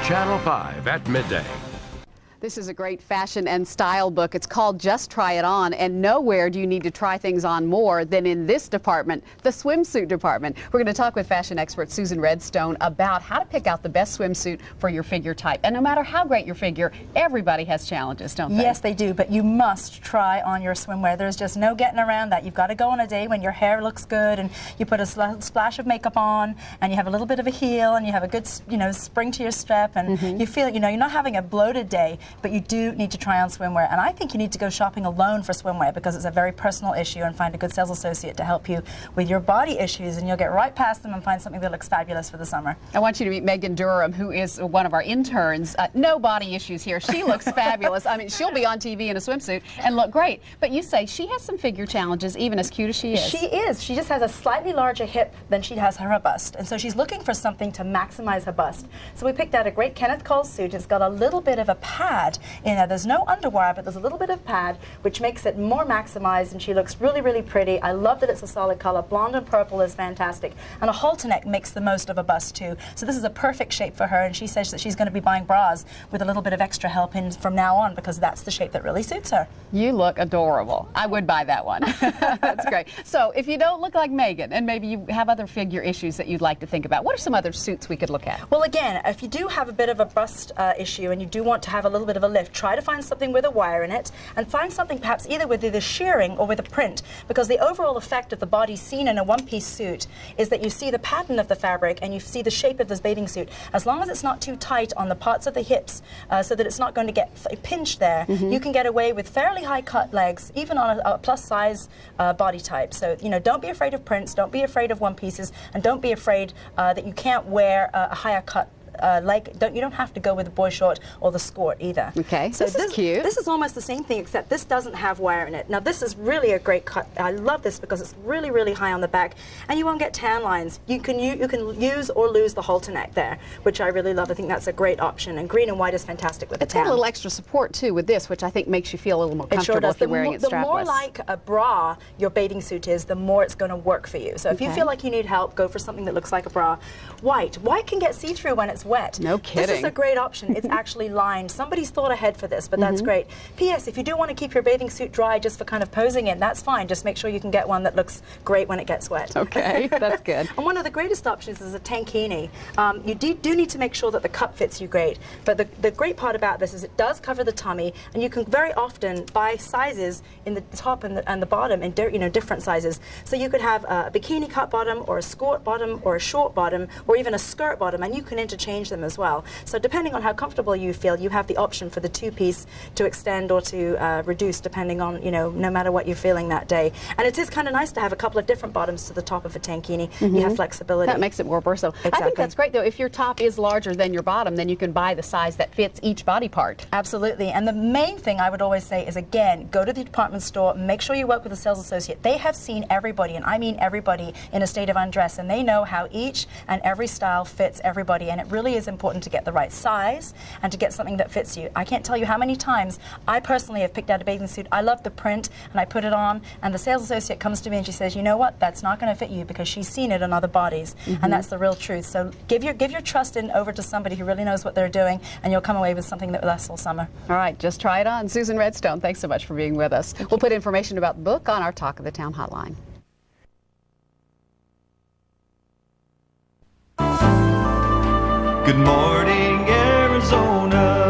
Channel 5 at midday. This is a great fashion and style book. It's called Just Try It On, and nowhere do you need to try things on more than in this department, the swimsuit department. We're going to talk with fashion expert Susan Redstone about how to pick out the best swimsuit for your figure type. And no matter how great your figure, everybody has challenges, don't they? Yes, they do, but you must try on your swimwear. There's just no getting around that. You've got to go on a day when your hair looks good and you put a splash of makeup on and you have a little bit of a heel and you have a good, spring to your step and you feel, you're not having a bloated day, but you do need to try on swimwear. And I think you need to go shopping alone for swimwear because it's a very personal issue, and find a good sales associate to help you with your body issues, and you'll get right past them and find something that looks fabulous for the summer. I want you to meet Megan Durham, who is one of our interns. No body issues here. She looks fabulous. I mean, she'll be on TV in a swimsuit and look great. But you say she has some figure challenges, even as cute as she is. She is. She just has a slightly larger hip than she has her bust. And so she's looking for something to maximize her bust. So we picked out a great Kenneth Cole suit. It's got a little bit of a pad in it. There's no underwire, but there's a little bit of pad, which makes it more maximized, and she looks really, really pretty. I love that it's a solid color. Blonde and purple is fantastic. And a halter neck makes the most of a bust, too. So this is a perfect shape for her, and she says that she's going to be buying bras with a little bit of extra help in from now on, because that's the shape that really suits her. You look adorable. I would buy that one. That's great. So if you don't look like Megan, and maybe you have other figure issues that you'd like to think about, what are some other suits we could look at? Well, again, if you do have a bit of a bust issue and you do want to have a little bit of a lift, try to find something with a wire in it, and find something perhaps either with either shearing or with a print, because the overall effect of the body seen in a one-piece suit is that you see the pattern of the fabric and you see the shape of this bathing suit. As long as it's not too tight on the parts of the hips so that it's not going to get pinched there, you can get away with fairly high cut legs, even on a plus size body type. So, don't be afraid of prints, don't be afraid of one pieces, and don't be afraid that you can't wear a higher cut you don't have to go with the boy short or the skirt either. Okay, so this is cute. This is almost the same thing, except this doesn't have wire in it. Now this is really a great cut. I love this because it's really, really high on the back, and you won't get tan lines. You can use or lose the halter neck there, which I really love. I think that's a great option, and green and white is fantastic with the tan. It's got a little extra support too with this, which I think makes you feel a little more comfortable if you're wearing it strapless. The more like a bra your bathing suit is, the more it's going to work for you. So if you feel like you need help, go for something that looks like a bra. White can get see-through when it's wet. No kidding. This is a great option. It's actually lined. Somebody's thought ahead for this, but that's great. P.S. If you do want to keep your bathing suit dry just for kind of posing in, that's fine. Just make sure you can get one that looks great when it gets wet. Okay, that's good. And one of the greatest options is a tankini. You do need to make sure that the cup fits you great, but the great part about this is it does cover the tummy, and you can very often buy sizes in the top and the bottom in different sizes. So you could have a bikini cut bottom, or a skirt bottom, or a short bottom, or even a skirt bottom, and you can interchange them as well. So depending on how comfortable you feel, you have the option for the two-piece to extend or to reduce, depending on, no matter what you're feeling that day. And it is kind of nice to have a couple of different bottoms to the top of a tankini. You have flexibility. That makes it more versatile. Exactly. I think that's great, though. If your top is larger than your bottom, then you can buy the size that fits each body part. Absolutely. And the main thing I would always say is, again, go to the department store, make sure you work with a sales associate. They have seen everybody, and I mean everybody, in a state of undress, and they know how each and every style fits everybody, and it really is important to get the right size and to get something that fits you. I can't tell you how many times I personally have picked out a bathing suit. I love the print, and I put it on, and the sales associate comes to me and she says, you know what, that's not going to fit you, because she's seen it on other bodies, and that's the real truth. So give your trust over to somebody who really knows what they're doing, and you'll come away with something that lasts all summer. All right, just try it on. Susan Redstone, thanks so much for being with us. We'll put information about the book on our Talk of the Town hotline. Good morning, Arizona.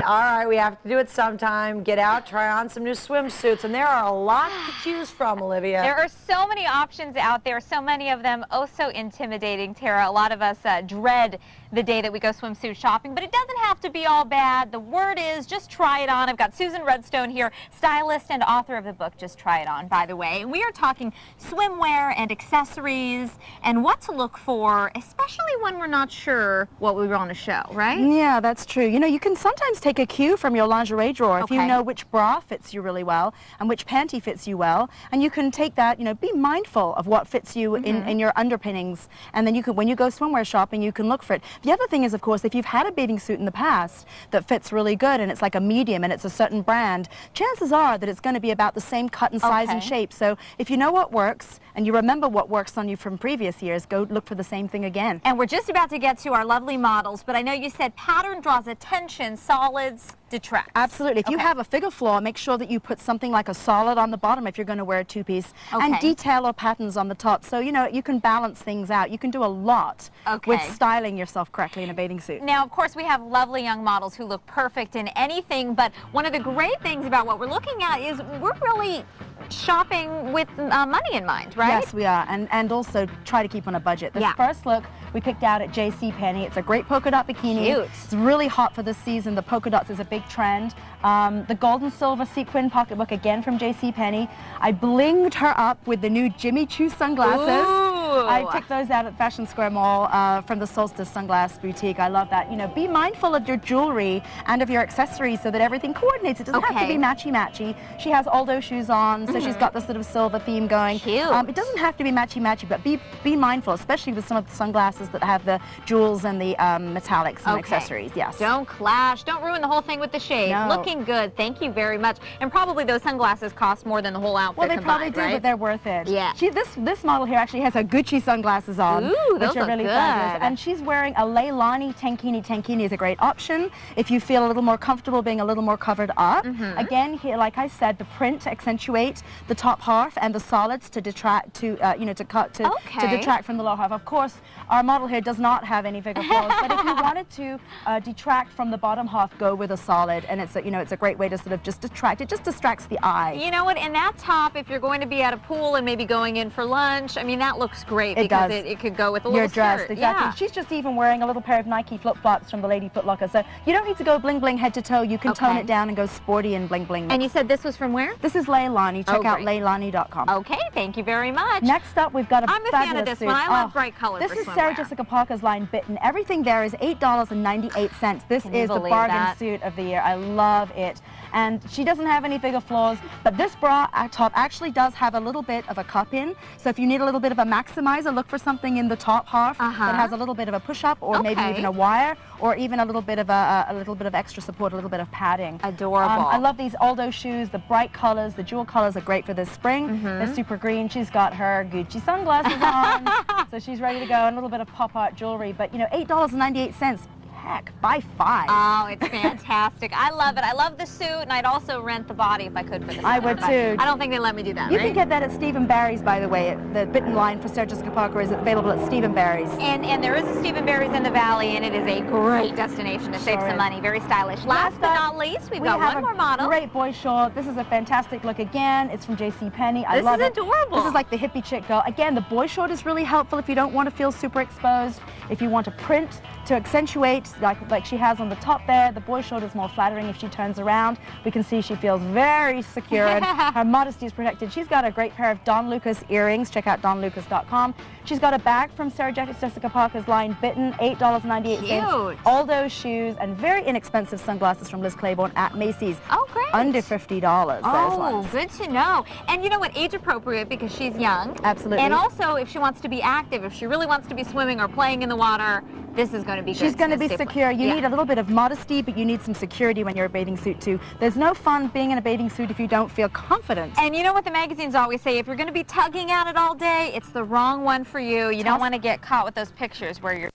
All right, we have to do it sometime. Get out, try on some new swimsuits, and there are a lot to choose from, Olivia. There are so many options out there, so many of them oh so intimidating, Tara. A lot of us dread the day that we go swimsuit shopping, but it doesn't have to be all bad. The word is just try it on. I've got Susan Redstone here, stylist and author of the book, Just Try It On, by the way. And we are talking swimwear and accessories and what to look for, especially when we're not sure what we want to show, right? Yeah, that's true. You can sometimes take a cue from from your lingerie drawer. If you Okay. know which bra fits you really well and which panty fits you well, and you can take that, you know, be mindful of what fits you in your underpinnings, and then you can, when you go swimwear shopping, you can look for it. The other thing is, of course, if you've had a bathing suit in the past that fits really good and it's like a medium and it's a certain brand, chances are that it's going to be about the same cut and size and Okay. shape. So if you know what works and you remember what works on you from previous years, go look for the same thing again. And we're just about to get to our lovely models, but I know you said pattern draws attention, solids detract. Absolutely. If you have a figure floor, make sure that you put something like a solid on the bottom if you're going to wear a two-piece, and Okay. detail or patterns on the top. So, you know, you can balance things out. You can do a lot with Okay. styling yourself correctly in a bathing suit. Now, of course, we have lovely young models who look perfect in anything, but one of the great things about what we're looking at is we're really shopping with money in mind, right? Yes, we are, and also try to keep on a budget. This Yeah. first look we picked out at JCPenney. It's a great polka dot bikini. Cute. It's really hot for this season. The polka dots is a big trend. The gold and silver sequin pocketbook, again from JCPenney. I blinged her up with the new Jimmy Choo sunglasses. Ooh. I picked those out at Fashion Square Mall from the Solstice Sunglass Boutique. I love that. You know, be mindful of your jewelry and of your accessories so that everything coordinates. It doesn't have to Okay. be matchy-matchy. She has Aldo shoes on, so she's got this sort of silver theme going. Cute. It doesn't have to be matchy-matchy, but be mindful, especially with some of the sunglasses that have the jewels and the metallics and Okay. accessories. Yes. Don't clash. Don't ruin the whole thing with the shade. No. Looking good. Thank you very much. And probably those sunglasses cost more than the whole outfit Well, they combined, probably do, right? but they're worth it. Yeah. This model here actually has her Gucci sunglasses on, Ooh, which those are look really good. fabulous. And she's wearing a Leilani tankini. Tankini is a great option if you feel a little more comfortable being a little more covered up. Mm-hmm. Again, here, like I said, the print to accentuate the top half and the solids to detract to Okay. detract from the lower half. Of course, our model here does not have any figure flaws, but if you wanted to detract from the bottom half, go with a solid, and it's a great way to sort of just detract. It just distracts the eye. You know what? And that top, if you're going to be at a pool and maybe going in for lunch, I mean, that looks great It because does. it could go with a You're little dressed, skirt. exactly. Yeah. She's just even wearing a little pair of Nike flip-flops from the Lady Foot Locker, so you don't need to go bling-bling head to toe. You can tone Okay. it down and go sporty and bling-bling. And you said this was from where? This is Leilani. Check out great. Leilani.com. Okay, thank you very much. Next up, we've got a I'm a fabulous fan of this suit. one. I love Oh, bright colors This for is Sarah swimwear. Jessica Parker's line Bitten. Everything there is $8.98. This Can you is the believe bargain that? suit of the year. I love it. And she doesn't have any figure flaws, but this bra top actually does have a little bit of a cup in. So if you need a little bit of a maximizer, look for something in the top half that has a little bit of a push-up, or maybe Okay. even a wire, or even a little bit of extra support, a little bit of padding. Adorable. I love these Aldo shoes. The bright colors, the jewel colors are great for this spring. Mm-hmm. They're super green. She's got her Gucci sunglasses on, so she's ready to go, and a little bit of pop art jewelry. But you know, $8.98. Heck, buy 5. Oh, it's fantastic. I love it. I love the suit, and I'd also rent the body if I could for the suit. I would but too. I don't think they let me do that, You right? can get that at Stephen Barry's, by the way. The Bitten line for Sarah Jessica Parker is available at Stephen Barry's. And there is a Stephen Barry's in the Valley, and it is a great destination to save Sure some is. money. Very stylish. Last but up, not least, we've we got have one a more model. Great boy short. This is a fantastic look again. It's from JCPenney. I This love is it. adorable. This is like the hippie chick girl. Again, the boy short is really helpful if you don't want to feel super exposed. If you want a print to accentuate, like she has on the top there, the boy short is more flattering if she turns around. We can see she feels very secure and her modesty is protected. She's got a great pair of Don Lucas earrings. Check out donlucas.com. She's got a bag from Sarah Jessica Parker's line Bitten, $8.98. Cute. All those shoes and very inexpensive sunglasses from Liz Claiborne at Macy's. Oh, great. Under $50. Those Oh, ones. good to know. And you know what? Age appropriate because she's young. Absolutely. And also, if she wants to be active, if she really wants to be swimming or playing in the water, this is going to be good. She's going to It's be super- secure. You Yeah. need a little bit of modesty, but you need some security when you're a bathing suit too. There's no fun being in a bathing suit if you don't feel confident. And you know what the magazines always say, if you're going to be tugging at it all day, it's the wrong one for you. You don't want to get caught with those pictures where you're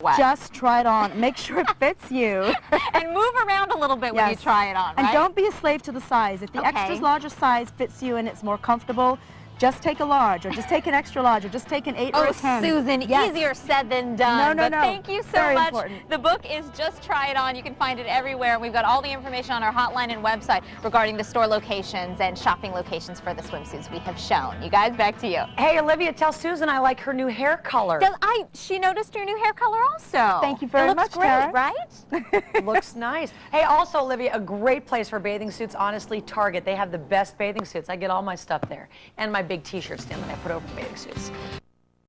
wet. Just try it on. Make sure it fits you. And move around a little bit when you Yes. try it on, right? And don't be a slave to the size. If the Okay. extra larger size fits you and it's more comfortable, just take a large, or just take an extra large, or just take an 8 or Oh, a 10. Susan, Yes. easier said than done. No, but no. thank you so Very much. important. The book is Just Try It On. You can find it everywhere. We've got all the information on our hotline and website regarding the store locations and shopping locations for the swimsuits we have shown. You guys, back to you. Hey, Olivia, tell Susan I like her new hair color. She noticed your new hair color also. Thank you very it looks much, great, Tara. right? Looks nice. Hey, also, Olivia, a great place for bathing suits, honestly, Target. They have the best bathing suits. I get all my stuff there. And my big t-shirts, Tim, that I put over bathing suits.